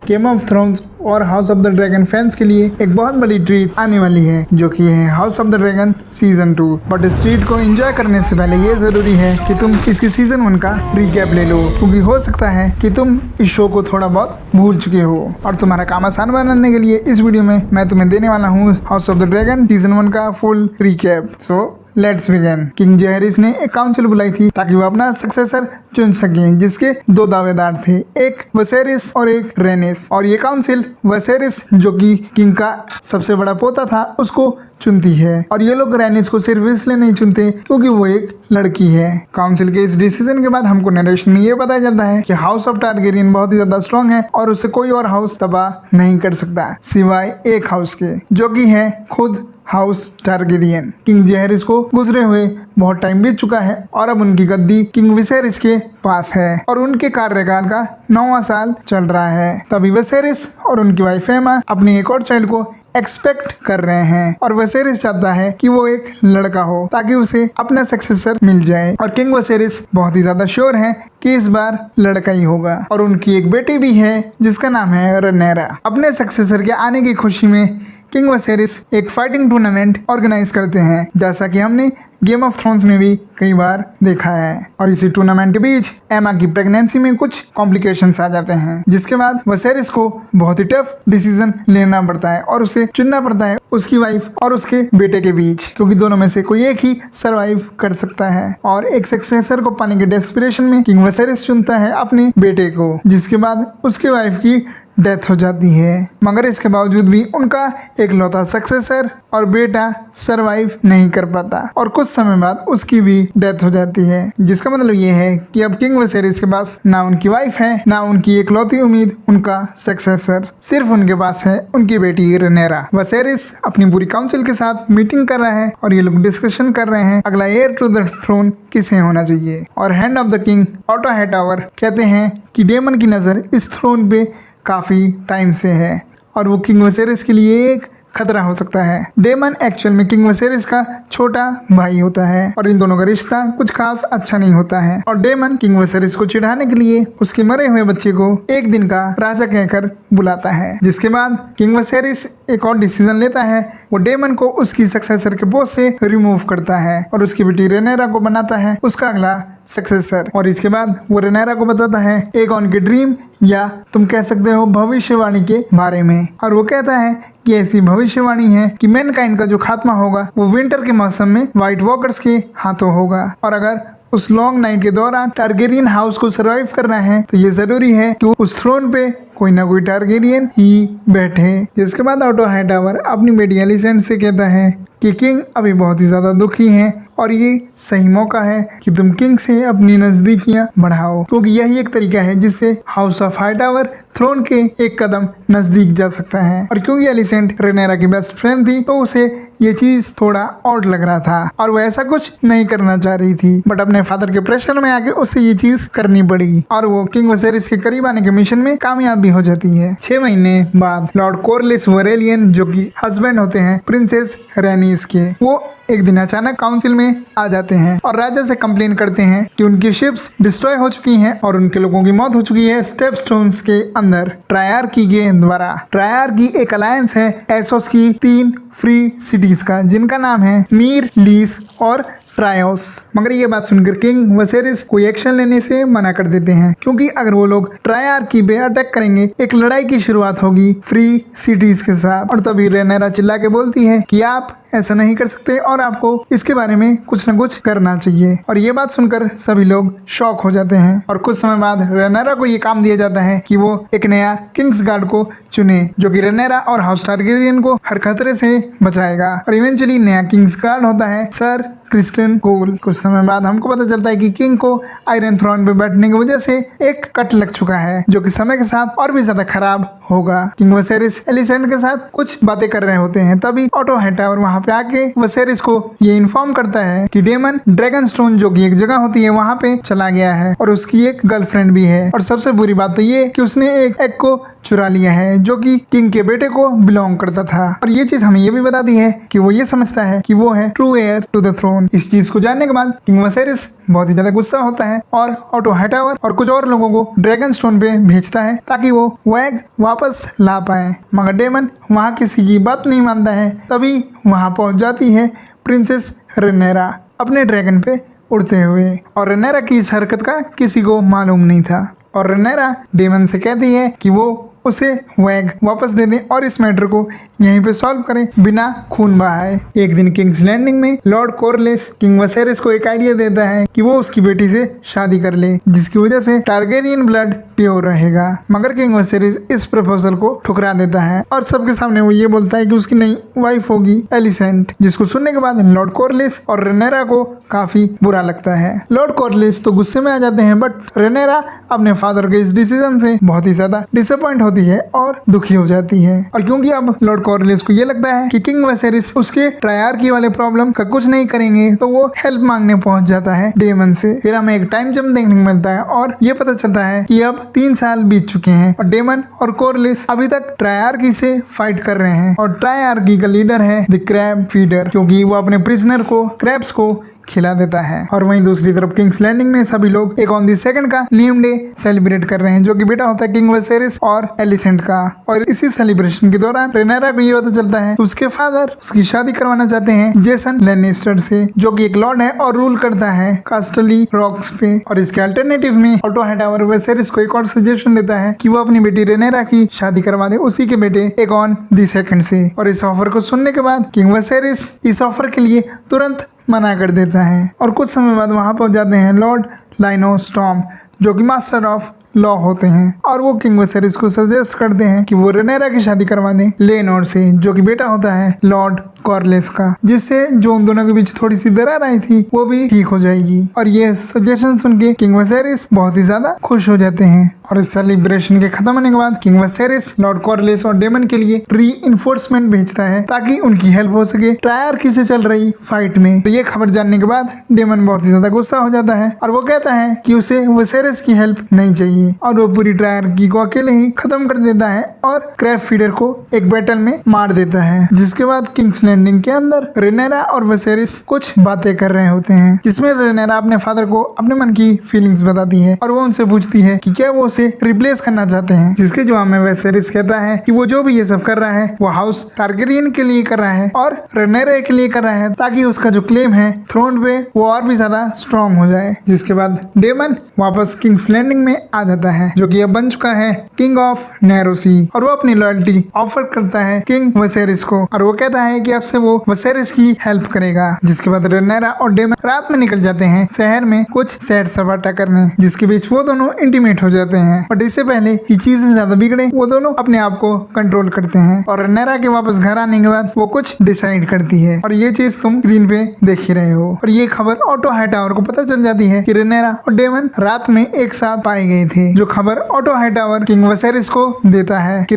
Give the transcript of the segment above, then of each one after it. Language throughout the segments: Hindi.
गेम ऑफ थ्रोन्स और house of the dragon fans के लिए एक बहुत बड़ी ट्रीट आने वाली है, जो कि है house of the dragon season 2। But इस ट्रीट को एंजॉय करने से पहले ये जरूरी है कि तुम इसकी सीजन 1 का रिकैप ले लो, क्योंकि हो सकता है कि तुम इस शो को थोड़ा बहुत भूल चुके हो। और तुम्हारा काम आसान बनाने के लिए इस वीडियो में मैं तुम्हें देने वाला हूँ house of the dragon season 1 का full recap. So let's begin. King Jaehaerys ने एक काउंसिल बुलाई थी ताकि वो अपना सक्सेसर चुन सके, जिसके दो दावेदार थे, एक वसेरिस और एक रेनिस। और ये काउंसिल वसेरिस, जो कि किंग का सबसे बड़ा पोता था, उसको चुनती है। और ये लोग रेनिस को सिर्फ इसलिए नहीं चुनते क्योंकि वो एक लड़की है। काउंसिल के इस डिसीजन के बाद हमको नरेशन में ये पता चलता है कि हाउस ऑफ टारगेरियन बहुत ही ज्यादा स्ट्रॉन्ग है और उसे कोई और हाउस तबाह नहीं कर सकता सिवाय एक हाउस के, जो कि है खुद हाउस टारगेरियन। किंग जेहरिस को गुजरे हुए बहुत टाइम बीत चुका है और अब उनकी गद्दी किंग विसेरिस के पास है और उनके कार्यकाल का 9वां साल चल रहा है। तभी विसेरिस और उनकी वाइफ एमा अपनी एक और चाइल्ड को एक्सपेक्ट कर रहे हैं और वसेरिस चाहता है कि वो एक लड़का हो ताकि उसे अपना सक्सेसर मिल जाए। और किंग वसेरिस बहुत ही ज्यादा श्योर है कि इस बार लड़का ही होगा। और उनकी एक बेटी भी है जिसका नाम है रनेरा। अपने सक्सेसर के आने की खुशी में किंग वसेरिस एक फाइटिंग टूर्नामेंट ऑर्गेनाइज करते हैं, जैसा कि हमने गेम ऑफ थ्रोन्स में भी कई बार देखा है। और इसी टूर्नामेंट के बीच एमा की प्रेगनेंसी में कुछ कॉम्प्लिकेशंस आ जाते हैं, जिसके बाद वसेरिस को बहुत ही टफ डिसीजन लेना पड़ता है और उसे चुनना पड़ता है उसकी वाइफ और उसके बेटे के बीच, क्योंकि दोनों में से कोई एक ही सरवाइव कर सकता है। और एक सक्सेसर को पाने के डेस्पिरेशन में किंग वसेरिस चुनता है अपने बेटे को, जिसके बाद उसकी वाइफ की डेथ हो जाती है। मगर इसके बावजूद भी उनका एकलौता सक्सेसर और बेटा सरवाइव नहीं कर पाता और कुछ समय बाद उसकी भी डेथ हो जाती है, जिसका मतलब ये है कि अब किंग वसेरिस के पास ना उनकी वाइफ है, ना उनकी एकलौती उम्मीद उनका सक्सेसर, सिर्फ उनके पास है उनकी बेटी रनेरा। वसेरिस अपनी पूरी काउंसिल के साथ मीटिंग कर रहा है और ये लोग डिस्कशन कर रहे हैं अगला हेयर टू द थ्रोन किसे होना चाहिए। और hand of the king Otto Hightower कहते हैं कि डेमन की नजर इस थ्रोन पे काफी टाइम से है और वो किंग वसेरिस के लिए एक खतरा हो सकता है। डेमन एक्चुअल में किंग वसेरिस का छोटा भाई होता है और इन दोनों का रिश्ता कुछ खास अच्छा नहीं होता है। और डेमन किंग वसेरिस को चिढ़ाने के लिए उसके मरे हुए बच्चे को एक दिन का राजा कहकर बुलाता है, जिसके बाद किंग वसेरिस एक और डिसीजन लेता है। वो डेमन को उसकी सक्सेसर के पोस्ट से रिमूव करता है और उसकी बेटी रेनेरा को बनाता है उसका अगला सक्सेसर। और इसके बाद वो रेनेरा को बताता है एक उनके ड्रीम या तुम कह सकते हो भविष्यवाणी के बारे में। और वो कहता है कि ऐसी भविष्यवाणी है कि मैनकाइंड का जो खात्मा होगा वो विंटर के मौसम में व्हाइट वॉकर्स के हाथों होगा। और अगर उस लॉन्ग नाइट के दौरान टारगेरियन हाउस को सरवाइव करना है तो ये जरूरी है कि उस थ्रोन पे कोई ना कोई टारगेरियन ही बैठे। जिसके बाद ऑटो हाईटावर अपनी बेटी एलिसेंट से कहता है कि किंग अभी बहुत ही ज्यादा दुखी हैं और ये सही मौका है कि तुम किंग से अपनी नजदीकियां बढ़ाओ, क्योंकि यही एक तरीका है जिससे हाउस ऑफ हाईटावर थ्रोन के एक कदम नजदीक जा सकता है। और क्योंकि एलिसेंट रेनेरा की बेस्ट फ्रेंड थी तो उसे ये चीज थोड़ा ऑड लग रहा था और वो ऐसा कुछ नहीं करना चाह रही थी, बट अपने फादर के प्रेशर में आके उसे ये चीज करनी पड़ी और वो किंग वसेरिस के करीब आने के मिशन में कामयाब भी हो जाती है। 6 महीने बाद लॉर्ड कोरलिस वरेलियन, जो कि हस्बैंड होते हैं प्रिंसेस रेनिस के, वो एक दिन अचानक काउंसिल में आ जाते हैं और राजा से कंप्लेन करते हैं कि उनकी शिप्स डिस्ट्रॉय हो चुकी हैं और उनके लोगों की मौत हो चुकी है स्टेपस्टोन्स के अंदर ट्रायर्की के द्वारा। ट्रायर्की एक अलायंस है एसोस की 3 फ्री सिटीज का, जिनका नाम है मीर, लीस और ट्रायोस। मगर ये बात सुनकर किंग वसेरिस कोई एक्शन लेने से मना कर देते हैं, क्योंकि अगर वो लोग ट्रायर्की पे अटैक करेंगे एक लड़ाई की शुरुआत होगी फ्री सिटीज के साथ। और तभी रेनेरा चिल्ला के बोलती है कि आप ऐसा नहीं कर सकते और आपको इसके बारे में कुछ न कुछ करना चाहिए। और ये बात सुनकर सभी लोग शॉक हो जाते हैं और कुछ समय बाद रेनेरा को ये काम दिया जाता है कि वो एक नया किंग्स गार्ड को चुने, जो कि रेनेरा और हाउस टारगेरियन को हर खतरे से बचाएगा। और इवेंचुअली नया किंग्स गार्ड होता है सर क्रिस्टन कोल। कुछ समय बाद हमको पता चलता है कि किंग को आयरन थ्रोन पे बैठने की वजह से एक कट लग चुका है, जो कि समय के साथ और भी ज्यादा खराब होगा। किंग वसेरिस एलिसेंट के साथ कुछ बातें कर रहे होते हैं, तभी ऑटो हाईटावर वहाँ पे आके वसेरिस को ये इन्फॉर्म करता है कि डेमन ड्रैगन स्टोन, जो कि एक जगह होती है, वहाँ पे चला गया है और उसकी एक गर्लफ्रेंड भी है। और सबसे बुरी बात तो ये कि उसने एक एग को चुरा लिया है जो कि किंग के बेटे को बिलोंग करता था। और ये चीज हमें ये भी बताती है कि वो ये समझता है कि वो है true heir to the throne. इस चीज को जानने के बाद किंग वसेरिस बहुत ही ज्यादा गुस्सा होता है और ऑटो हाईटावर और कुछ और लोगों को ड्रैगन स्टोन पे भेजता है ताकि वो वैग वापस ला पाए। मगर डेमन वहाँ किसी की बात नहीं मानता है। तभी वहाँ पहुँच जाती है प्रिंसेस रेनेरा अपने ड्रैगन पे उड़ते हुए, और रेनेरा की इस हरकत का किसी को मालूम नहीं था। और रेनेरा डेमन से कहती है कि वो उसे वैग वापस दे दें और इस मैटर को यहीं पे सॉल्व करें बिना खून बहाए। एक दिन किंग्स लैंडिंग में लॉर्ड कोरलेस किंग वसेरिस को एक आइडिया देता है कि वो उसकी बेटी से शादी कर ले, जिसकी वजह से टारगेरियन ब्लड प्योर रहेगा। मगर किंग वसेरिस इस प्रपोजल को ठुकरा देता है और सबके सामने वो ये बोलता है कि उसकी नई वाइफ होगी एलिसेंट, जिसको सुनने के बाद लॉर्ड कोरलेस और रेनेरा को काफी बुरा लगता है। लॉर्ड कोरलेस तो गुस्से में आ जाते हैं, बट रेनेरा अपने फादर के इस डिसीजन से बहुत ही ज्यादा डिसअपॉइंट होती है और दुखी हो जाती है। और क्योंकि अब लॉर्ड कोरलेस को ये लगता है कि किंग वसेरिस उसके ट्रायर्की वाले प्रॉब्लम का कुछ नहीं करेंगे, तो वो हेल्प मांगने पहुंच जाता है डेमन से। फिर हमें एक टाइम जंप देखने को मिलता है और ये पता चलता है कि अब 3 साल बीत चुके हैं और डेमन और कोरलेस अभी तक ट्रायर्की से फाइट कर रहे हैं। और ट्रायर्की का लीडर है द क्रैब फीडर, क्योंकि वो अपने प्रिजनर को क्रैब्स को खिला देता है। और वहीं दूसरी तरफ किंग्स लैंडिंग में सभी लोग एक ऑन दी सेकंड का नेम डे सेलिब्रेट कर रहे हैं, जो कि बेटा होता है किंग वसेरिस और एलिसेंट का। और इसी सेलिब्रेशन के दौरान रेनेरा को ये पता चलता है उसके फादर उसकी शादी करवाना चाहते हैं जेसन लैनिस्टर से, जो कि एक लॉर्ड है और रूल करता है कास्टली रॉक्स पे। और इसके अल्टरनेटिव में ऑटो हाईटावर वसेरिस को एक और सजेशन देता है कि वो अपनी बेटी रेनेरा की शादी करवा दे उसी के बेटे एक ऑन दी सेकंड से। और इस ऑफर को सुनने के बाद किंग वसेरिस इस ऑफर के लिए तुरंत मना कर देता है। और कुछ समय बाद वहां पहुंच जाते हैं लॉर्ड लाइनो स्टॉर्म, जो कि मास्टर ऑफ लॉ होते हैं, और वो किंग वसेरिस को सजेस्ट करते हैं कि वो रेनेरा की शादी करवा दें लेनोर से, जो कि बेटा होता है लॉर्ड कोरलेस का, जिससे जो उन दोनों के बीच थोड़ी सी दरार आई थी वो भी ठीक हो जाएगी। और ये सजेशन सुन के किंग वसेरिस बहुत ही ज्यादा खुश हो जाते हैं। और इस सेलिब्रेशन के खत्म होने के बाद किंग वसेरिस लॉर्ड कोरलेस और डेमन के लिए री-इन्फोर्समेंट भेजता है ताकि उनकी हेल्प हो सके ट्रायर्की से चल रही फाइट में। तो ये खबर जानने के बाद डेमन बहुत ही ज्यादा गुस्सा हो जाता है और वो कहता है कि उसे वसेरिस की हेल्प नहीं चाहिए, और वो पूरी ट्रायर्की को अकेले ही खत्म कर देता है और क्रैब फीडर को एक बैटल में मार देता है। जिसके बाद किंग्स लैंडिंग के अंदर रेनेरा और वसेरिस कुछ बातें कर रहे होते हैं, जिसमें रेनेरा अपने फादर को अपने मन की फीलिंग्स बताती है और वो उनसे पूछती है कि क्या वो उसे रिप्लेस करना चाहते हैं। जिसके जवाब में वसेरिस कहता है कि वो जो भी ये सब कर रहा है वो हाउस टारगेरियन के लिए कर रहा है और रेनेरा के लिए कर रहा है, ताकि उसका जो क्लेम है थ्रोन पे वो और भी ज्यादा स्ट्रॉन्ग हो जाए। जिसके बाद डेमन वापस किंग्स लैंडिंग में आ जाता है, जो कि अब बन चुका है किंग ऑफ नैरोसी, और वो अपनी लॉयल्टी ऑफर करता है किंग वसेरिस को, और वो कहता है कि अब से वो वसेरिस की हेल्प करेगा। जिसके बाद रेनेरा और डेमन रात में निकल जाते हैं शहर में कुछ सैर सपाटा करने, जिसके बीच वो दोनों इंटीमेट हो जाते हैं। बट इससे पहले कि चीजें ज्यादा बिगड़े वो दोनों अपने आप को कंट्रोल करते हैं, और रेनेरा के वापस घर आने के बाद वो कुछ डिसाइड करती है, और ये चीज तुम स्क्रीन पे देख ही रहे हो। और ये खबर ऑटो हाईटावर को पता चल जाती है कि रेनेरा और डेमन रात में एक साथ पाए गए थे, जो खबर ऑटो हाईटावर किंग वसेरिस को देता है कि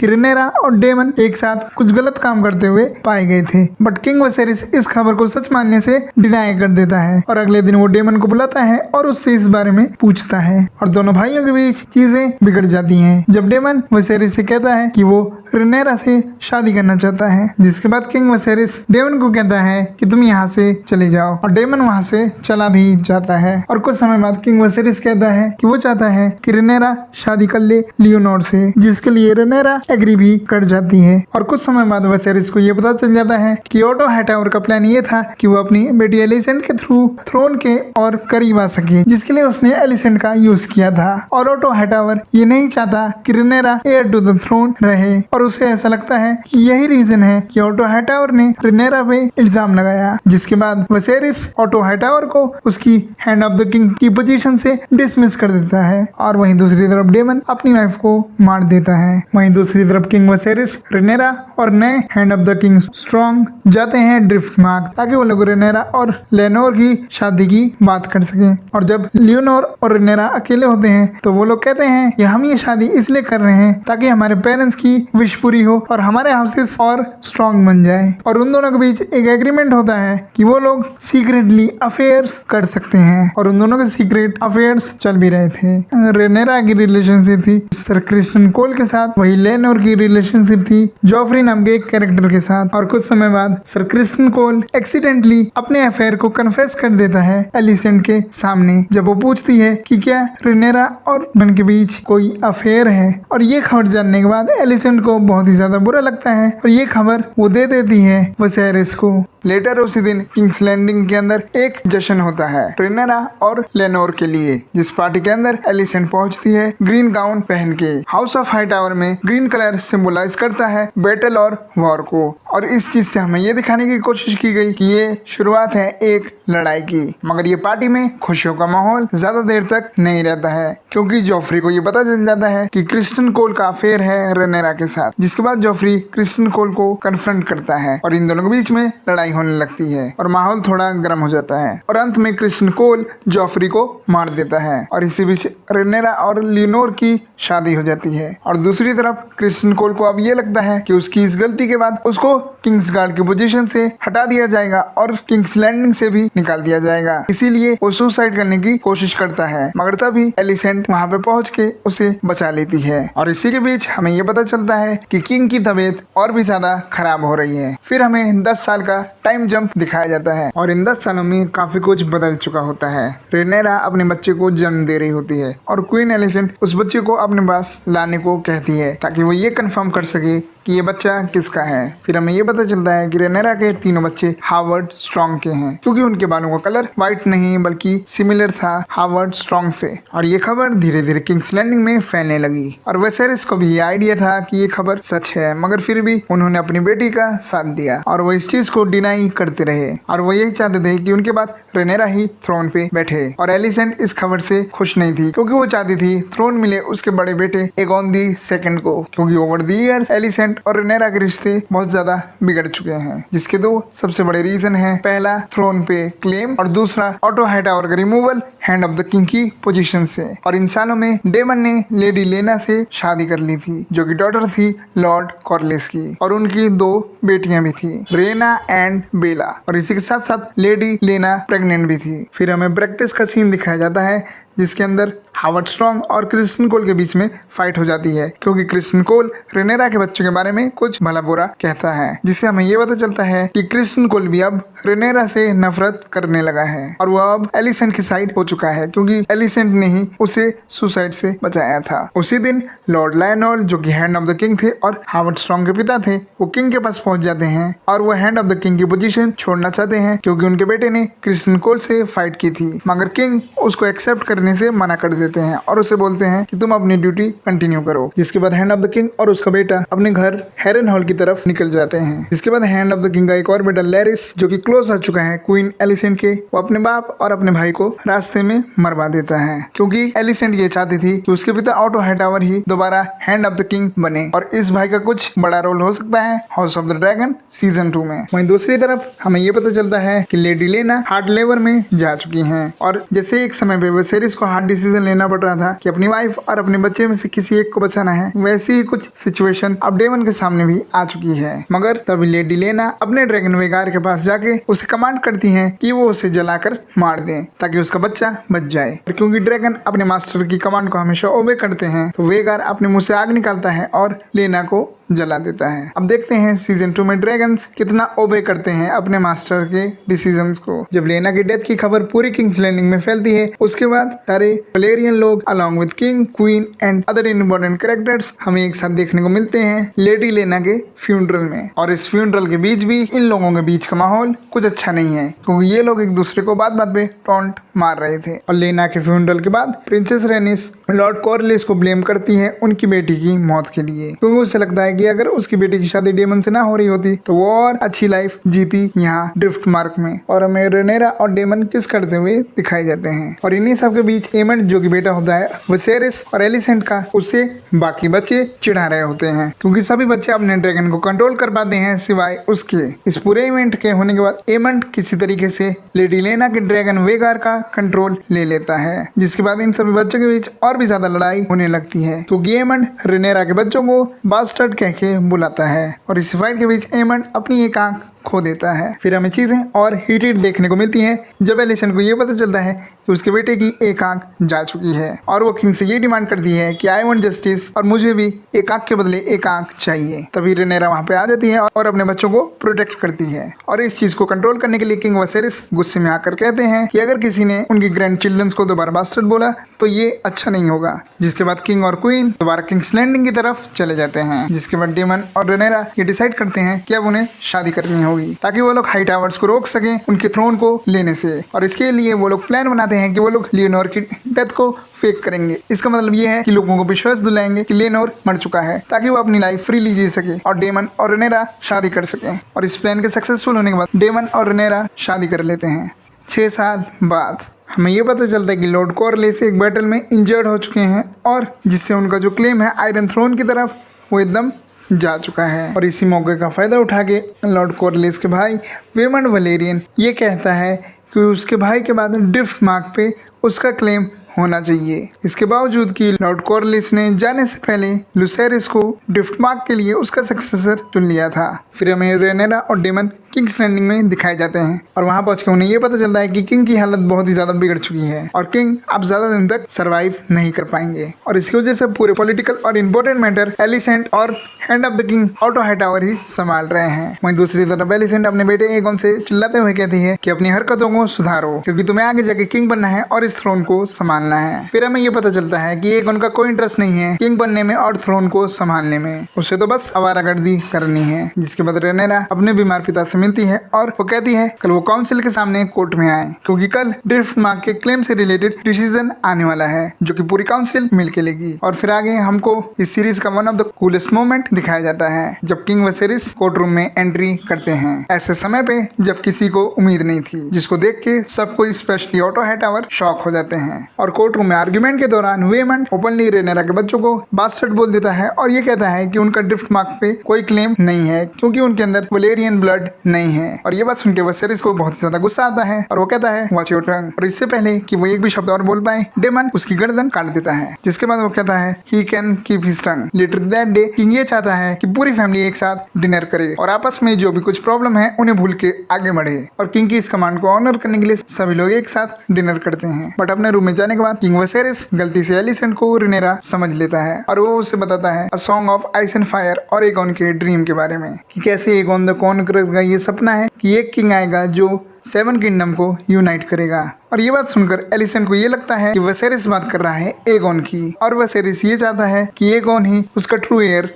रेनेरा और डेमन एक साथ कुछ गलत काम करते हुए पाए गए थे। बट किंग वसेरिस इस खबर को सच मानने से डिनाई कर देता है, और अगले दिन वो डेमन को बुलाता है और उससे इस बारे में पूछता है, और दोनों भाइयों के बीच चीजें बिगड़ जाती हैं जब डेमन वसेरिस से कहता है कि वो रेनेरा से शादी करना चाहता है। जिसके बाद किंग वसेरिस डेमन को कहता है कि तुम यहाँ से चले जाओ, और डेमन वहाँ से चला भी जाता है। और कुछ समय बाद किंग वसेरिस कहता है कि वो चाहता है कि रेनेरा शादी कर ले लियोनोर से, जिसके लिए रेनेरा एग्री भी कर जाती है। और कुछ समय बाद वसेरिस को ये पता चल जाता है कि ऑटो हाईटावर का प्लान ये था कि वो अपनी बेटी एलिसेंट के थ्रू थ्रोन के और करीब आ सके, जिसके लिए उसने एलिसेंट का यूज किया था। और ऑटो हाईटावर ये नहीं चाहता कि रेनेरा हेयर टू द थ्रोन रहे, और उसे ऐसा लगता है कि यही रीजन है कि ऑटो हाईटावर ने रेनेरा पे इल्जाम लगाया। जिसके बाद वसेरिस ऑटो हाईटावर को उसकी हैंड ऑफ द किंग की पोजीशन से डिसमिस कर देता है, और वहीं दूसरी तरफ डेमन अपनी वाइफ को मार देता है। वहीं दूसरी तरफ किंग वसेरिस रेनेरा और नए hand of the king strong जाते हैं ड्रिफ्ट मार्ग, ताकि वो लोग रेनेरा और लेनोर की शादी की बात कर सकें। और जब लियोनोर और रेनेरा अकेले होते हैं तो वो लोग कहते हैं कि हम ये शादी इसलिए कर रहे हैं ताकि हमारे पेरेंट्स की विश पूरी हो और हमारे हाउसेस और स्ट्रॉन्ग बन जाए। और उन दोनों के बीच एक एग्रीमेंट होता है कि वो लोग सीक्रेटली अफेयर्स कर सकते हैं, और उन दोनों के सीक्रेट अफेयर्स चल भी रहे थे। रेनेरा की रिलेशनशिप थी सर क्रिस्टियन कोल के साथ, वही लेनोर की रिलेशनशिप थी जॉफरी नाम के एक कैरेक्टर के साथ, और और कुछ समय बाद सर क्रिस्टन कोल एक्सीडेंटली अपने अफेयर को कन्फेस कर देता है एलिसेंट के सामने, जब वो पूछती है कि क्या रेनेरा और बन के बीच कोई अफेयर है। और ये खबर जानने के बाद एलिसेंट को बहुत ही ज्यादा बुरा लगता है और ये खबर वो दे देती है विसेरिस को। लेटर उसी दिन किंग्स लैंडिंग के अंदर एक जश्न होता है रेनेरा और लेनोर के लिए, जिस पार्टी के अंदर एलिसेंट पहुंचती है ग्रीन गाउन पहन के। हाउस ऑफ हाईटावर में ग्रीन कलर सिंबलाइज करता है बैटल और वॉर को, और इस चीज से हमें ये दिखाने की कोशिश की गई कि ये शुरुआत है एक लड़ाई की। मगर ये पार्टी में खुशियों का माहौल ज्यादा देर तक नहीं रहता है, क्योंकि जॉफ्री को ये पता चल जाता है कि क्रिस्टन कोल का अफेयर है रेनेरा के साथ। जिसके बाद जॉफ्री क्रिस्टन कोल को कन्फ्रंट करता है और इन दोनों के बीच में लड़ाई होने लगती है और माहौल थोड़ा गर्म हो जाता है और अंत में क्रिस्टन कोल जॉफ्री को मार देता है और इसी बीच रेनेरा और लिनोर की शादी हो जाती है। और दूसरी तरफ क्रिस्टन कोल को अब ये लगता है कि उसकी इस गलती के बाद उसको किंग्स गार्ड की पोजीशन से हटा दिया जाएगा और किंग्स लैंडिंग से भी निकाल दिया जाएगा, इसीलिए वो सुसाइड करने की कोशिश करता है। मगर तभी एलिसेंट वहाँ पे पहुँच के उसे बचा लेती है और इसी के बीच हमें ये पता चलता है कि किंग की तबीयत और भी ज्यादा खराब हो रही है। फिर हमें 10 साल का टाइम जंप दिखाया जाता है और इन 10 सालों में काफी कुछ बदल चुका होता है। रेनेरा अपने बच्चे को जन्म दे रही होती है और क्वीन एलिसेंट उस बच्चे को अपने पास लाने को कहती है ताकि वो ये कंफर्म कर सके कि ये बच्चा किसका है। फिर हमें ये पता चलता है कि रेनेरा के तीनों बच्चे हावर्ड स्ट्रॉन्ग के हैं, क्योंकि उनके बालों का कलर व्हाइट नहीं बल्कि सिमिलर था हावर्ड स्ट्रॉन्ग से। और ये खबर धीरे धीरे किंग्स लैंडिंग में फैलने लगी और वेसेरिस को भी ये आइडिया था कि ये खबर सच है, मगर फिर भी उन्होंने अपनी बेटी का साथ दिया और वो इस चीज को डिनाई करते रहे और वो यही चाहते थे कि उनके बाद रेनेरा ही थ्रोन पे बैठे। और एलिसेंट इस खबर से खुश नहीं थी, क्योंकि वो चाहती थी थ्रोन मिले उसके बड़े बेटे एगोन दी सेकंड को, क्योंकि ओवर दी इयर्स एलिसेंट और रेनेरा के रिश्ते बहुत ज्यादा बिगड़ चुके हैं, जिसके दो सबसे बड़े रीजन है, पहला थ्रोन पे क्लेम और दूसरा ऑटो हाईटावर का removal hand of the king की पोजीशन से। और इन सालों में डेमन ने लेडी लेना से शादी कर ली थी, जो कि डॉटर थी लॉर्ड कॉर्लिस की, और उनकी 2 बेटियां भी थी, रेना एंड बेला, और इसी के साथ साथ लेडी लेना प्रेग्नेंट भी थी। फिर हमें प्रैक्टिस का सीन दिखाया जाता है जिसके अंदर हावर्ड स्ट्रॉन्ग और क्रिस्टन कोल के बीच में फाइट हो जाती है, क्योंकि क्रिस्टन कोल रेनेरा के बच्चों के बारे में कुछ भला बुरा कहता है, जिससे हमें ये पता चलता है कि क्रिस्टन कोल भी अब रेनेरा से नफरत करने लगा है और वो अब एलिसेंट की साइड हो चुका है, क्योंकि एलिसेंट ने ही उसे सुसाइड से बचाया था। उसी दिन लॉर्ड लायनोल, जो कि हैंड ऑफ द किंग थे और हावर्ड स्ट्रॉन्ग के पिता थे, वो किंग के पास पहुंच जाते हैं और वो हैंड ऑफ द किंग की पोजीशन छोड़ना चाहते हैं, क्योंकि उनके बेटे ने क्रिस्टन कोल से फाइट की थी। मगर किंग उसको एक्सेप्ट करने से मना कर देते हैं और उसे बोलते हैं कि तुम अपनी ड्यूटी कंटिन्यू करो। जिसके बाद हैंड ऑफ द किंग और उसका बेटा अपने घर हेरन हॉल की तरफ निकल जाते हैं। इसके बाद हैंड ऑफ द किंग का एक और बेटा लैरिस, जो कि क्लोज आ चुका है क्वीन एलिसेंट के, वो अपने बाप और अपने भाई को रास्ते में मरवा देता है, क्योंकि एलिसेंट ये चाहती थी कि उसके पिता ऑटो हाईटावर ही दोबारा हैंड ऑफ द किंग बने और इस भाई का कुछ बड़ा रोल हो सकता है house of the dragon season 2 में। वहीं दूसरी तरफ हमें ये पता चलता है कि लेडी लेना हार्ट लेवर में जा चुकी हैं और जैसे एक समय पे वेसेरिस को हार्ड डिसीजन लेना पड़ रहा था कि अपनी वाइफ और अपने बच्चे में से किसी एक को बचाना है, वैसी ही कुछ सिचुएशन अब डेमन के सामने भी आ चुकी है। मगर तभी लेडी लेना अपने ड्रैगन वेगार के पास जाके उसे कमांड करती हैं कि वो उसे जलाकर मार दें ताकि उसका बच्चा बच जाए। क्योंकि ड्रैगन अपने मास्टर की कमांड को हमेशा ओबे करते हैं, तो वेगार अपने मुंह से आग निकालता है और लेना को जला देता है। अब देखते हैं सीजन 2 में ड्रैगन्स कितना ओबे करते हैं अपने मास्टर के डिसीजंस को। जब लेना की डेथ की खबर पूरी किंग्स लैंडिंग में फैलती है, उसके बाद सारे वलेरियन लोग along with king, queen and other important characters हमें एक साथ देखने को मिलते हैं लेडी लेना के फ्यूनरल में। और इस फ्यूनरल के बीच भी इन लोगों के बीच का माहौल कुछ अच्छा नहीं है, क्योंकि ये लोग एक दूसरे को बात बात पे टॉन्ट मार रहे थे। और लेना के फ्यूनरल के बाद प्रिंसेस रेनिस लॉर्ड कॉर्लिस को ब्लेम करती है उनकी बेटी की मौत के लिए, क्योंकि उसे लगता है कि अगर उसकी बेटी की शादी डेमन से ना हो रही होती तो वो और अच्छी लाइफ जीती यहाँ ड्रिफ्ट मार्क में। और हमें रेनेरा और डेमन किस करते हुए दिखाए जाते हैं और इन्हीं सब के बीच एमेंट, जो कि बेटा होता है विसेरिस और एलिसेंट का, उसे बाकी बच्चे चिढ़ा रहे होते हैं, क्योंकि सभी बच्चे अपने ड्रैगन को कंट्रोल कर पाते हैं सिवाय उसके। इस पूरे इवेंट के होने के बाद एमेंट किसी तरीके से लेडी लेना के ड्रैगन वेगार का कंट्रोल ले लेता है, जिसके बाद इन सभी बच्चों के बीच और भी ज्यादा लड़ाई होने लगती है, क्योंकि एमेंट रेनेरा के बच्चों को बास्टर्ड कह के बुलाता है। और इस फाइट के बीच एमेंट अपनी एक आंख खो देता है। फिर हमें चीजें और हीटेड देखने को मिलती हैं जब एलिसेंट को ये पता चलता है कि उसके बेटे की एक आंख जा चुकी है और वो किंग से ये डिमांड करती है कि आई वांट जस्टिस और मुझे भी एक आंख के बदले एक आंख चाहिए। तभी रेनेरा वहाँ पे आ जाती है और अपने बच्चों को प्रोटेक्ट करती है और इस चीज को कंट्रोल करने के लिए किंग वसेरिस गुस्से में आकर कहते हैं कि अगर किसी ने उनकी ग्रैंड चिल्ड्रंस को दोबारा बास्टर्ड बोला तो ये अच्छा नहीं होगा। जिसके बाद किंग और क्वीन दोबारा किंग्स लैंडिंग की तरफ चले जाते हैं। जिसके बाद डेमन और रेनेरा ये डिसाइड करते हैं कि अब उन्हें शादी करनी होगी ताकि वो लोग हाई टावर्स को रोक सकें उनके थ्रोन को लेने से। और इसके लिए वो लोग प्लान बनाते हैं कि वो लोग लियोनोर की डेथ को फेक करेंगे। इसका मतलब ये है कि लोगों को विश्वास दिलाएंगे कि लियोनोर मर चुका है ताकि वो अपनी लाइफ फ्रीली जी सके और डेमन और रेनेरा शादी कर सके। और इस प्लान के सक्सेसफुल होने के बाद डेमन और रेनेरा शादी कर लेते हैं। 6 साल बाद हमें ये पता चलता है कि लॉर्ड कॉर्लिस एक बैटल में इंजर्ड हो चुके हैं और जिससे उनका जो क्लेम है आयरन थ्रोन की तरफ वो एकदम जा चुका है। और इसी मौके का फायदा उठा के लॉर्ड कॉर्लिस के भाई वेमंड वलेरियन ये कहता है कि उसके भाई के बाद ड्रिफ्ट मार्क पे उसका क्लेम होना चाहिए। इसके बावजूद कि लॉर्ड कॉर्लिस ने जाने से पहले लुसेरिस को ड्रिफ्ट मार्क के लिए उसका सक्सेसर चुन लिया था। फिर हमें रेनेरा और डेमन किंग्स लैंडिंग में दिखाए जाते हैं और वहां पहुंच के उन्हें ये पता चलता है कि किंग की हालत बहुत ही ज्यादा बिगड़ चुकी है और किंग अब ज्यादा दिन तक सरवाइव नहीं कर पाएंगे। और इसकी वजह से पूरे पॉलिटिकल और इम्पोर्टेंट मैटर एलिसेंट और hand of the king Otto Hightower ही संभाल रहे हैं। वहीं दूसरी तरफ एलिसेंट अपने बेटे एगोन से चिल्लाते हुए कहती है कि अपनी हरकतों को सुधारो क्योंकि तुम्हें आगे जाके किंग बनना है और इस थ्रोन को संभालना है। फिर हमें ये पता चलता है कि एगोन का कोई इंटरेस्ट नहीं है किंग बनने में और थ्रोन को संभालने में, उसे तो बस आवारागर्दी करनी है। जिसके बाद रेनेरा अपने बीमार पिता से मिलती है और वो कहती है कल वो काउंसिल के सामने कोर्ट में आए क्योंकि कल ड्रिफ्ट मार्क के क्लेम से रिलेटेड डिसीजन आने वाला है जो कि पूरी काउंसिल मिलके लेगी। और फिर आगे हमको इस सीरीज का one of the coolest moment दिखाया जाता है जब किंग वसेरिस कोर्ट रूम में एंट्री करते हैं ऐसे समय पे जब किसी को उम्मीद नहीं थी, जिसको देख के सब कोई स्पेशली ऑटो हाईटावर शॉक हो जाते हैं। और कोर्ट रूम में आर्ग्यूमेंट के दौरान वेमंड ओपनली रेनेरा के बच्चों को बास्टर्ड बोल देता है और ये कहता है कि उनका ड्रिफ्ट मार्क पे कोई क्लेम नहीं है क्योंकि उनके अंदर वलेरियन ब्लड नहीं है। और ये बात सुन के वसेरिस को बहुत ज्यादा गुस्सा आता है और वो कहता है वॉच योर टंग। और इससे पहले कि वो एक भी शब्द और बोल पाए डेमन उसकी गर्दन काट देता है। जिसके बाद वो कहता है he can keep his tongue. Later that day king ये चाहता है कि पूरी फैमिली एक साथ डिनर करे और आपस में जो भी कुछ प्रॉब्लम है उन्हें भूल के आगे बढ़े। और किंग की इस कमांड को ऑनर करने के लिए सभी लोग एक साथ डिनर करते हैं। बट अपने रूम में जाने के बाद किंग वसेरिस गलती से एलिसेंट को रेनेरा समझ लेता है और वो उसे बताता है a song of ice and fire और एगोन के ड्रीम के बारे में कि कैसे एगोन द कॉन्करर का ये सपना है कि एक किंग आएगा जो 7 किंगडम को यूनाइट करेगा। और ये बात सुनकर एलिसेंट को ये लगता है कि वसेरिस बात कर रहा है एगोन की और वसेरिस ये चाहता है कि एगोन ही उसका ट्रू हेयर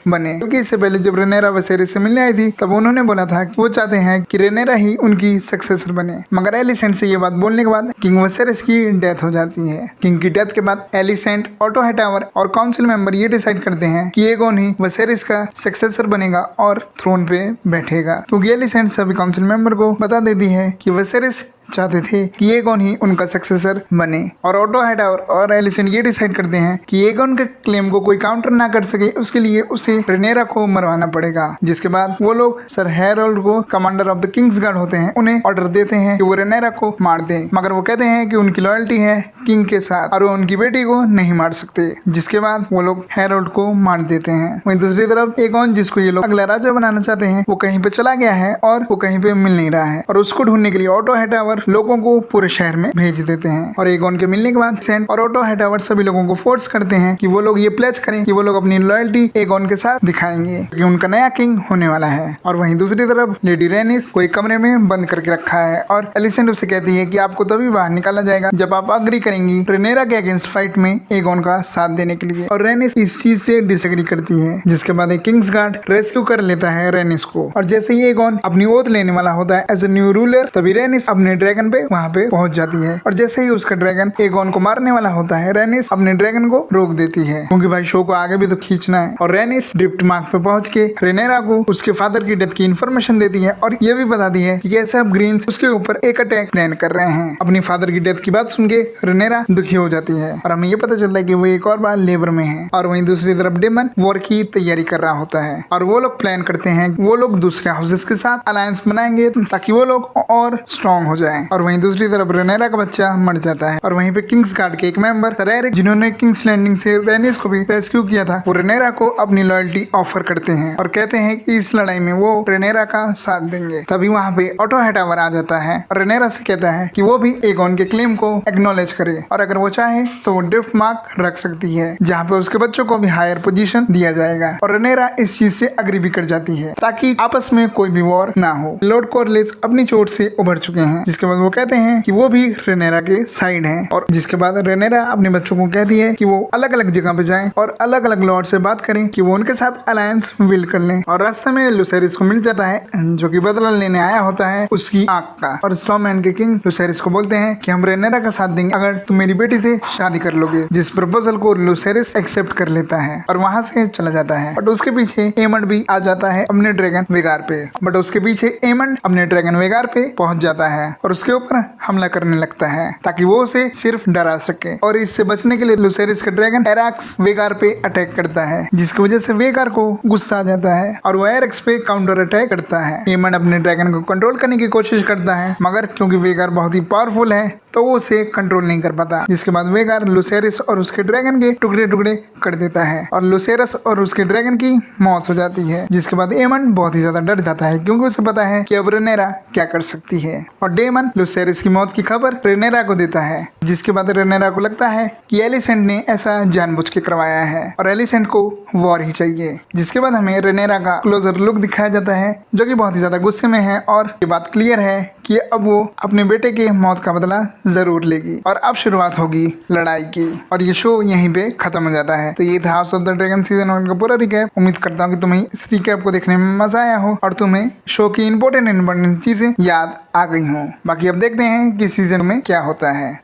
बने क्योंकि इससे पहले जब रेनेरा वसेरिस से मिलने आई थी तब उन्होंने बोला था कि वो चाहते हैं कि रेनेरा ही उनकी सक्सेसर बने। मगर एलिसेंट से ये बात बोलने के बाद किंग वसेरिस की डेथ हो जाती है। किंग की डेथ के बाद एलिसेंट ऑटो हाईटावर और काउंसिल मेंबर ये डिसाइड करते हैं कि एगोन ही वसेरिस का सक्सेसर बनेगा और थ्रोन पे बैठेगा क्योंकि एलिसेंट सभी काउंसिल मेंबर को बता देती है कि वसेरिस चाहते थे कि एगोन ही उनका सक्सेसर बने। और ऑटो हाईटावर और एलिसेंट ये डिसाइड करते हैं कि एगोन के क्लेम को कोई काउंटर ना कर सके उसके लिए उसे रेनेरा को मरवाना पड़ेगा। जिसके बाद वो लोग सर हैरोल्ड को commander of the Kings guard होते हैं उन्हें ऑर्डर देते हैं कि वो रेनेरा को मार दें। मगर वो कहते हैं कि उनकी लॉयल्टी है किंग के साथ और वो उनकी बेटी को नहीं मार सकते। जिसके बाद वो लोग हैरोल्ड को मार देते हैं। वहीं दूसरी तरफ एगोन जिसको ये लोग अगला राजा बनाना चाहते हैं वो कहीं पे चला गया है और वो कहीं पे मिल नहीं रहा है और उसको ढूंढने के लिए ऑटो हाईटावर लोगों को पूरे शहर में भेज देते हैं। और एगोन के मिलने के बाद सेंट और ऑटो हाईटावर सभी लोगों को फोर्स करते हैं कि वो लोग ये प्लेज करें कि वो लोग अपनी लॉयल्टी एगोन के साथ दिखाएंगे कि उनका नया किंग होने वाला है। और वहीं दूसरी तरफ लेडी रेनिस को एक कमरे में बंद करके रखा है और एलिसेंट उसे कहती है कि आपको तभी बाहर निकाला जाएगा जब आप अग्री करेंगी रेनेरा के अगेंस्ट फाइट में एगोन का साथ देने के लिए। और रेनिस इस चीज से डिसएग्री करती है। जिसके बाद एक किंग्स गार्ड रेस्क्यू कर लेता है रेनिस को और जैसे ही एगोन अपनी ओथ लेने वाला होता है एज ए न्यू रूलर तभी रेनिस अपने ड्रैगन पे वहाँ पे पहुंच जाती है। और जैसे ही उसका ड्रैगन एगोन को मारने वाला होता है रेनिस अपने ड्रैगन को रोक देती है क्योंकि भाई शो को आगे भी तो खींचना है। और रेनिस ड्रिफ्ट मार्क पे पहुंच के रेनेरा को उसके फादर की डेथ की इन्फॉर्मेशन देती है और ये भी बताती है कि कैसे अब ग्रीन्स उसके ऊपर एक अटैक प्लान कर रहे हैं। अपनी फादर की डेथ की बात सुन के रेनेरा दुखी हो जाती है और हमें ये पता चलता है कि वो एक और बार लेबर में है। और वहीं दूसरी तरफ डेमन वॉर की तैयारी कर रहा होता है और वो लोग प्लान करते हैं वो लोग दूसरे हाउसेस के साथ अलायंस बनाएंगे ताकि वो लोग और स्ट्रॉन्ग हो जाए। है और वहीं दूसरी तरफ रेनेरा का बच्चा मर जाता है। और वहीं पे किंग्स गार्ड के एक मेंबर थेरेरिक, जिन्होंने किंग्स लैंडिंग से रेनिस को भी रेस्क्यू किया था, वो रेनेरा को अपनी लॉयल्टी ऑफर करते हैं और कहते हैं कि इस लड़ाई में वो रेनेरा का साथ देंगे। तभी वहाँ पे ऑटो हाइटावर आ जाता है और रेनेरा से कहता है कि वो भी एगोन के क्लेम को एक्नॉलेज करे और अगर वो चाहे तो वो ड्रिफ्ट मार्क रख सकती है, जहाँ पे उसके बच्चों को भी हायर पोजीशन दिया जाएगा। और रेनेरा इस चीज से अग्री भी कर जाती है ताकि आपस में कोई भी वॉर ना हो। लॉर्ड कॉर्लिस अपनी चोट से उभर चुके हैं, जिसके बाद वो कहते हैं कि वो भी रेनेरा के साइड हैं। और जिसके बाद रेनेरा अपने बच्चों को कहती है कि वो अलग अलग जगह पे जाएं और अलग अलग लॉर्ड से बात करें कि वो उनके साथ अलायंस बिल्ड कर लें। और रास्ते में लुसेरिस को मिल जाता है, जो कि बदला लेने आया होता है उसकी आंख का। और स्टॉर्मलैंड के किंग लुसेरिस को बोलते हैं कि हम रेनेरा का साथ देंगे अगर तुम मेरी बेटी से शादी कर लोगे, जिस प्रपोजल को लुसेरिस एक्सेप्ट कर लेता है और वहां से चला जाता है। बट उसके पीछे एमंड भी आ जाता है अपने ड्रैगन वेगार पे। बट उसके पीछे एमंड अपने ड्रैगन वेगार पे पहुंच जाता है और उसके ऊपर हमला करने लगता है ताकि वो उसे सिर्फ डरा सके। और इससे बचने के लिए लुसेरिस का ड्रैगन एराक्स वेगार पे अटैक करता है, जिसकी वजह से वेगार को गुस्सा आ जाता है और वो एरेक्स पे काउंटर अटैक करता है। एमंड अपने ड्रैगन को कंट्रोल करने की कोशिश करता है, मगर क्योंकि वेगार बहुत ही पावरफुल है तो वो उसे कंट्रोल नहीं कर पाता। जिसके बाद वेगार लुसेरिस और उसके ड्रैगन के टुकड़े टुकड़े कर देता है और लुसेरस और उसके ड्रैगन की मौत हो जाती है। जिसके बाद एमंड बहुत ही ज्यादा डर जाता है क्योंकि उसे पता है कि अब रेनेरा क्या कर सकती है। और डेमन लुसेरिस की मौत की खबर रेनेरा को देता है, जिसके बाद रेनेरा को लगता है कि एलिसेंट ने ऐसा जानबूझ के करवाया है और एलिसेंट को वॉर ही चाहिए। जिसके बाद हमें रेनेरा का क्लोजर लुक दिखाया जाता है, जो कि बहुत ही ज्यादा गुस्से में है और ये बात क्लियर है कि अब वो अपने बेटे के मौत का बदला जरूर लेगी। और अब शुरुआत होगी लड़ाई की और ये शो यहीं पे खत्म हो जाता है। तो ये था house of the dragon season 1 का पूरा रिकैप। उम्मीद करता हूँ कि तुम्हें इस रिकैप को देखने में मजा आया हो और तुम्हें शो की इंपॉर्टेंट चीजें याद आ गई हो। बाकी अब देखते हैं कि सीजन में क्या होता है।